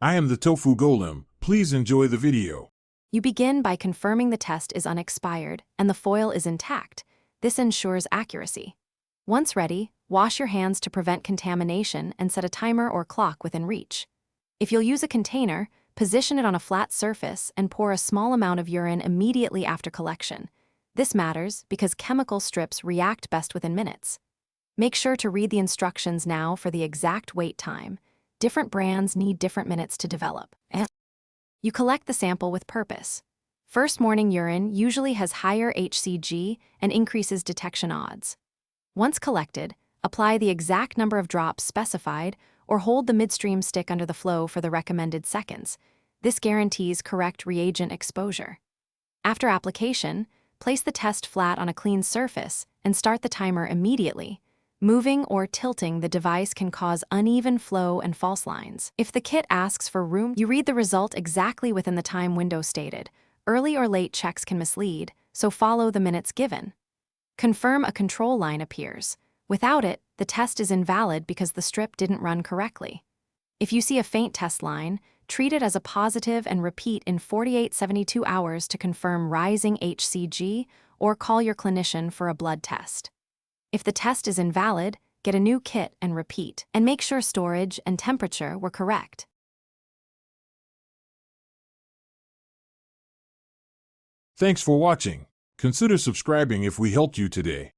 I am the tofu golem. Please enjoy the video. You begin by confirming the test is unexpired and the foil is intact. This ensures accuracy. Once ready, wash your hands to prevent contamination and set a timer or clock within reach. If you'll use a container, position it on a flat surface and pour a small amount of urine immediately after collection. This matters because chemical strips react best within minutes. Make sure to read the instructions now for the exact wait time. Different brands need different minutes to develop. You collect the sample with purpose. First morning urine usually has higher HCG and increases detection odds. Once collected, apply the exact number of drops specified or hold the midstream stick under the flow for the recommended seconds. This guarantees correct reagent exposure. After application, place the test flat on a clean surface and start the timer immediately. Moving or tilting the device can cause uneven flow and false lines. If the kit asks for room, you read the result exactly within the time window stated. Early or late checks can mislead, so follow the minutes given. Confirm a control line appears. Without it, the test is invalid because the strip didn't run correctly. If you see a faint test line, treat it as a positive and repeat in 48-72 hours to confirm rising HCG or call your clinician for a blood test. If the test is invalid, get a new kit and repeat, and make sure storage and temperature were correct. Thanks for watching. Consider subscribing if we helped you today.